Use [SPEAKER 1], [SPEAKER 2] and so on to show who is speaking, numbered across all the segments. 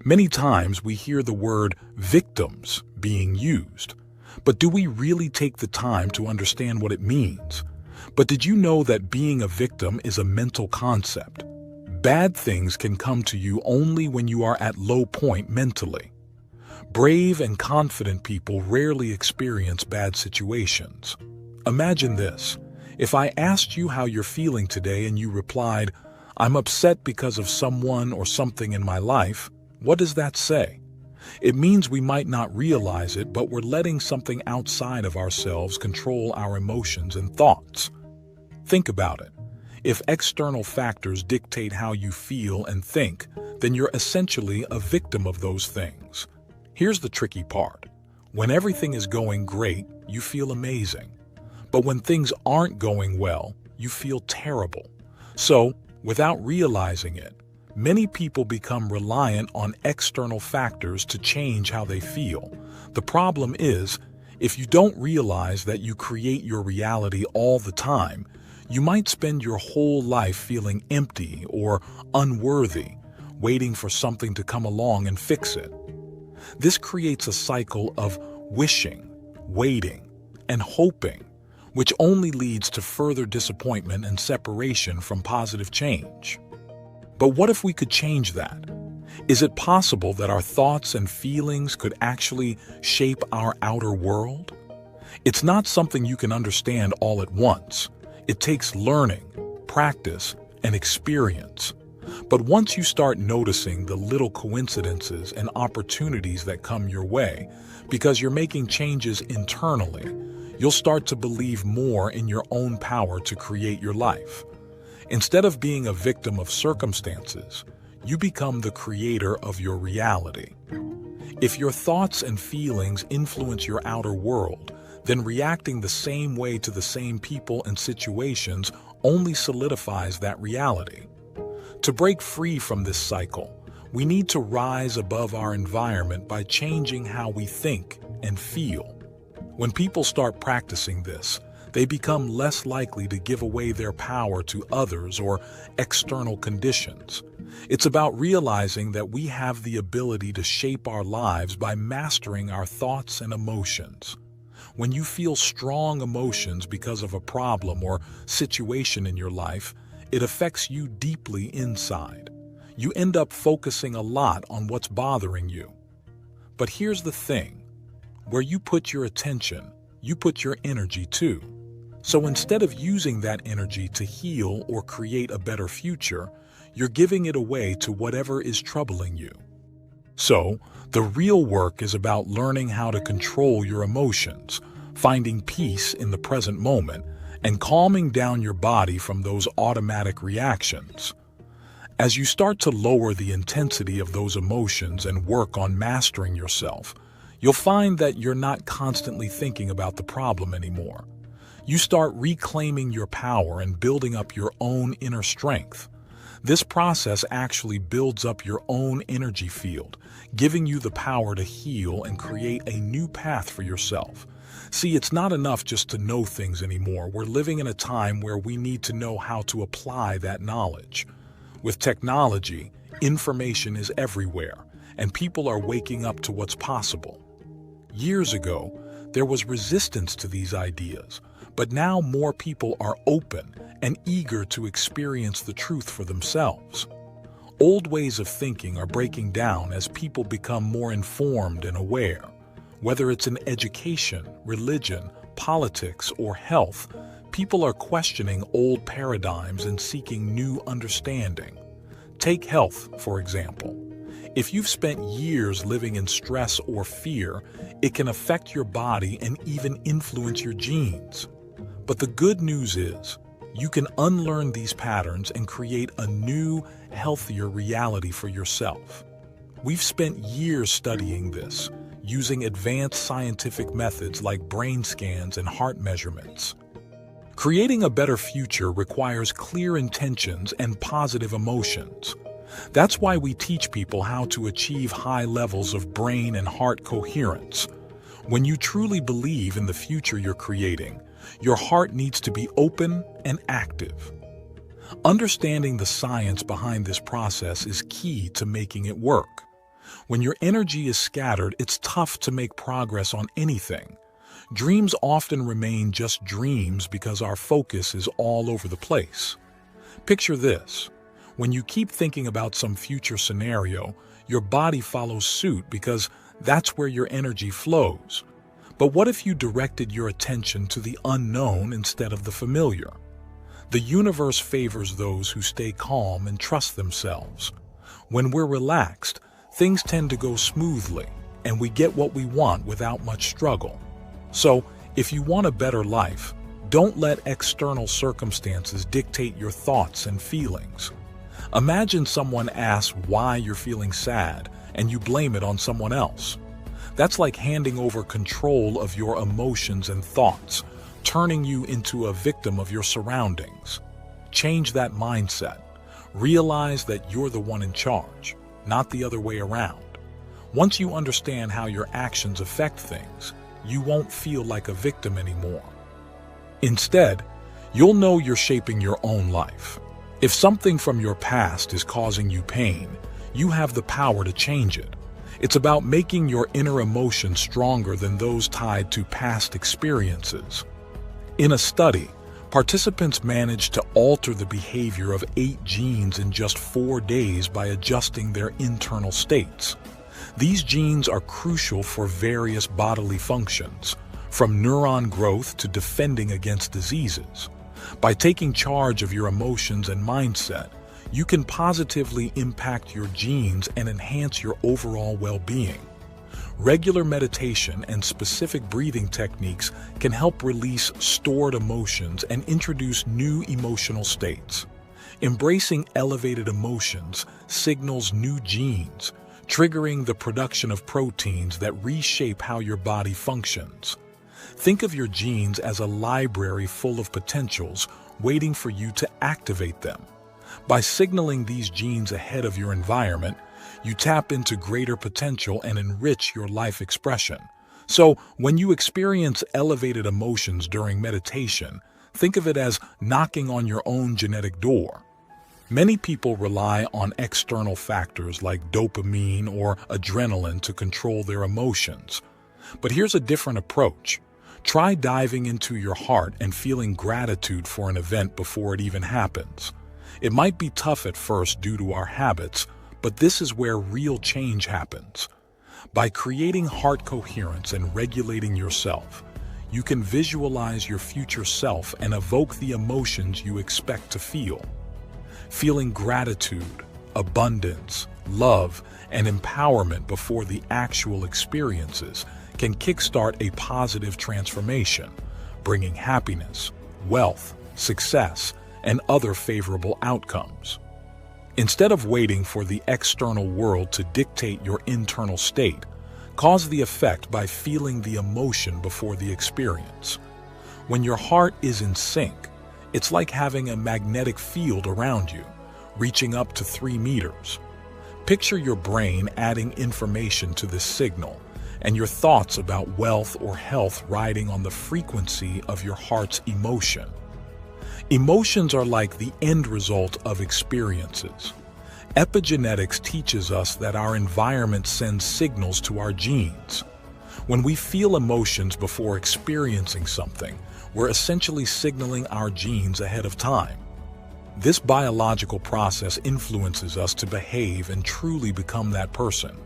[SPEAKER 1] Many times we hear the word victims being used, but do we really take the time to understand what it means? But did you know that being a victim is a mental concept? Bad things can come to you only when you are at low point mentally. Brave and confident people rarely experience bad situations. Imagine this. If I asked you how you're feeling today and you replied, "I'm upset because of someone or something in my life," what does that say? It means we might not realize it, but we're letting something outside of ourselves control our emotions and thoughts. Think about it. If external factors dictate how you feel and think, then you're essentially a victim of those things. Here's the tricky part. When everything is going great, you feel amazing. But when things aren't going well, you feel terrible. So, without realizing it, many people become reliant on external factors to change how they feel. The problem is, if you don't realize that you create your reality all the time, you might spend your whole life feeling empty or unworthy, waiting for something to come along and fix it. This creates a cycle of wishing, waiting, and hoping, which only leads to further disappointment and separation from positive change. But what if we could change that? Is it possible that our thoughts and feelings could actually shape our outer world? It's not something you can understand all at once. It takes learning, practice, and experience. But once you start noticing the little coincidences and opportunities that come your way, because you're making changes internally, you'll start to believe more in your own power to create your life. Instead of being a victim of circumstances, you become the creator of your reality. If your thoughts and feelings influence your outer world, then reacting the same way to the same people and situations only solidifies that reality. To break free from this cycle, we need to rise above our environment by changing how we think and feel. When people start practicing this, they become less likely to give away their power to others or external conditions. It's about realizing that we have the ability to shape our lives by mastering our thoughts and emotions. When you feel strong emotions because of a problem or situation in your life, it affects you deeply inside. You end up focusing a lot on what's bothering you. But here's the thing. Where you put your attention, you put your energy too. So instead of using that energy to heal or create a better future, you're giving it away to whatever is troubling you. So, the real work is about learning how to control your emotions, finding peace in the present moment, and calming down your body from those automatic reactions. As you start to lower the intensity of those emotions and work on mastering yourself, you'll find that you're not constantly thinking about the problem anymore. You start reclaiming your power and building up your own inner strength. This process actually builds up your own energy field, giving you the power to heal and create a new path for yourself. See, it's not enough just to know things anymore. We're living in a time where we need to know how to apply that knowledge. With technology, information is everywhere, and people are waking up to what's possible. Years ago, there was resistance to these ideas, but now more people are open and eager to experience the truth for themselves. Old ways of thinking are breaking down as people become more informed and aware. Whether it's in education, religion, politics, or health, people are questioning old paradigms and seeking new understanding. Take health, for example. If you've spent years living in stress or fear, it can affect your body and even influence your genes. But the good news is, you can unlearn these patterns and create a new, healthier reality for yourself. We've spent years studying this, using advanced scientific methods like brain scans and heart measurements. Creating a better future requires clear intentions and positive emotions. That's why we teach people how to achieve high levels of brain and heart coherence. When you truly believe in the future you're creating, your heart needs to be open and active. Understanding the science behind this process is key to making it work. When your energy is scattered, it's tough to make progress on anything. Dreams often remain just dreams because our focus is all over the place. Picture this. When you keep thinking about some future scenario, your body follows suit because that's where your energy flows. But what if you directed your attention to the unknown instead of the familiar? The universe favors those who stay calm and trust themselves. When we're relaxed, things tend to go smoothly, and we get what we want without much struggle. So, if you want a better life, don't let external circumstances dictate your thoughts and feelings. Imagine someone asks why you're feeling sad, and you blame it on someone else. That's like handing over control of your emotions and thoughts, turning you into a victim of your surroundings. Change that mindset. Realize that you're the one in charge, not the other way around. Once you understand how your actions affect things, you won't feel like a victim anymore. Instead, you'll know you're shaping your own life. If something from your past is causing you pain, you have the power to change it. It's about making your inner emotions stronger than those tied to past experiences. In a study, participants managed to alter the behavior of 8 genes in just 4 days by adjusting their internal states. These genes are crucial for various bodily functions, from neuron growth to defending against diseases. By taking charge of your emotions and mindset, you can positively impact your genes and enhance your overall well-being. Regular meditation and specific breathing techniques can help release stored emotions and introduce new emotional states. Embracing elevated emotions signals new genes, triggering the production of proteins that reshape how your body functions. Think of your genes as a library full of potentials waiting for you to activate them. By signaling these genes ahead of your environment, you tap into greater potential and enrich your life expression. So, when you experience elevated emotions during meditation, think of it as knocking on your own genetic door. Many people rely on external factors like dopamine or adrenaline to control their emotions. But here's a different approach. Try diving into your heart and feeling gratitude for an event before it even happens. It might be tough at first due to our habits, but this is where real change happens. By creating heart coherence and regulating yourself, you can visualize your future self and evoke the emotions you expect to feel. Feeling gratitude, abundance, love, and empowerment before the actual experiences can kickstart a positive transformation, bringing happiness, wealth, success, and other favorable outcomes. Instead of waiting for the external world to dictate your internal state, cause the effect by feeling the emotion before the experience. When your heart is in sync, it's like having a magnetic field around you, reaching up to 3 meters. Picture your brain adding information to this signal, and your thoughts about wealth or health riding on the frequency of your heart's emotion. Emotions are like the end result of experiences. Epigenetics teaches us that our environment sends signals to our genes. When we feel emotions before experiencing something, we're essentially signaling our genes ahead of time. This biological process influences us to behave and truly become that person.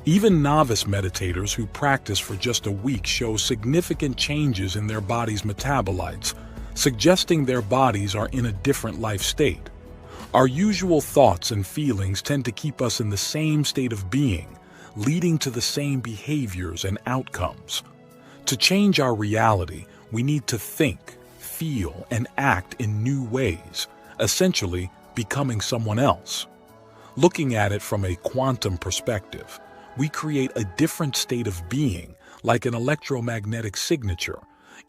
[SPEAKER 1] Even novice meditators who practice for just a week show significant changes in their body's metabolites, suggesting their bodies are in a different life state. Our usual thoughts and feelings tend to keep us in the same state of being, leading to the same behaviors and outcomes. To change our reality, we need to think, feel, and act in new ways, essentially becoming someone else. Looking at it from a quantum perspective, we create a different state of being, like an electromagnetic signature,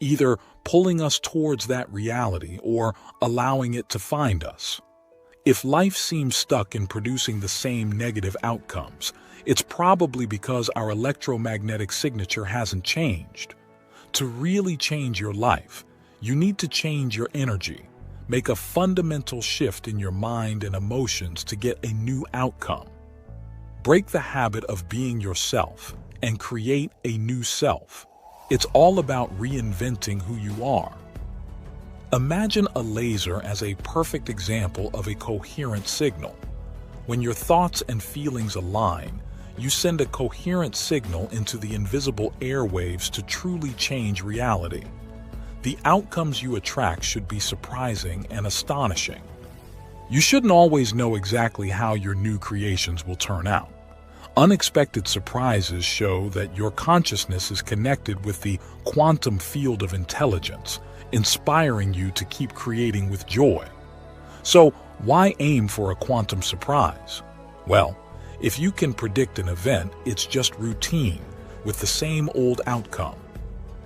[SPEAKER 1] either pulling us towards that reality or allowing it to find us. If life seems stuck in producing the same negative outcomes, it's probably because our electromagnetic signature hasn't changed. To really change your life, you need to change your energy, make a fundamental shift in your mind and emotions to get a new outcome. Break the habit of being yourself and create a new self. It's all about reinventing who you are. Imagine a laser as a perfect example of a coherent signal. When your thoughts and feelings align, you send a coherent signal into the invisible airwaves to truly change reality. The outcomes you attract should be surprising and astonishing. You shouldn't always know exactly how your new creations will turn out. Unexpected surprises show that your consciousness is connected with the quantum field of intelligence, inspiring you to keep creating with joy. So, why aim for a quantum surprise? Well, if you can predict an event, it's just routine, with the same old outcome.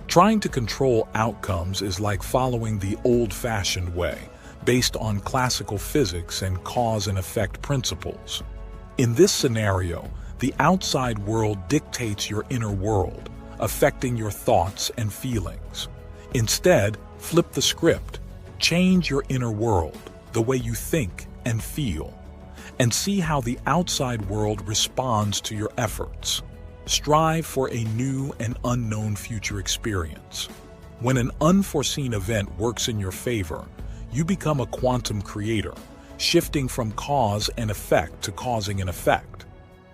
[SPEAKER 1] Trying to control outcomes is like following the old-fashioned way, based on classical physics and cause and effect principles. In this scenario, the outside world dictates your inner world, affecting your thoughts and feelings. Instead, flip the script. Change your inner world, the way you think and feel, and see how the outside world responds to your efforts. Strive for a new and unknown future experience. When an unforeseen event works in your favor, you become a quantum creator, shifting from cause and effect to causing an effect.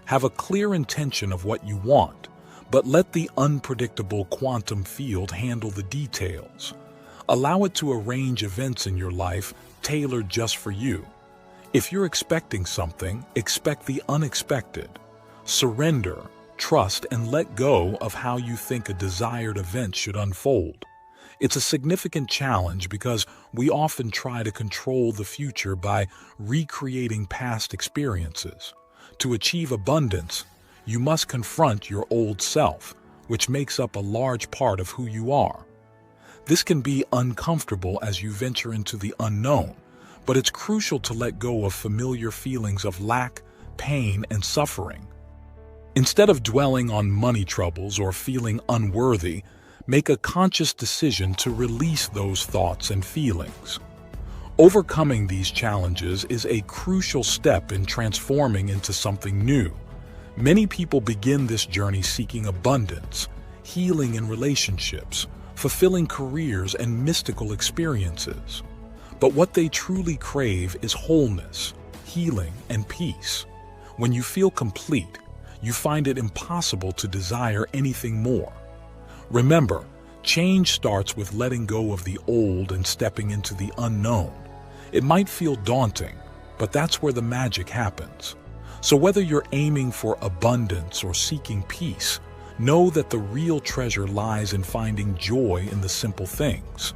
[SPEAKER 1] Have a clear intention of what you want, but let the unpredictable quantum field handle the details. Allow it to arrange events in your life tailored just for you. If you're expecting something, expect the unexpected. Surrender, trust, and let go of how you think a desired event should unfold. It's a significant challenge because we often try to control the future by recreating past experiences. To achieve abundance, you must confront your old self, which makes up a large part of who you are. This can be uncomfortable as you venture into the unknown, but it's crucial to let go of familiar feelings of lack, pain, and suffering. Instead of dwelling on money troubles or feeling unworthy, make a conscious decision to release those thoughts and feelings. Overcoming these challenges is a crucial step in transforming into something new. Many people begin this journey seeking abundance, healing in relationships, fulfilling careers, and mystical experiences. But what they truly crave is wholeness, healing, and peace. When you feel complete, you find it impossible to desire anything more. Remember, change starts with letting go of the old and stepping into the unknown. It might feel daunting, but that's where the magic happens. So whether you're aiming for abundance or seeking peace, know that the real treasure lies in finding joy in the simple things.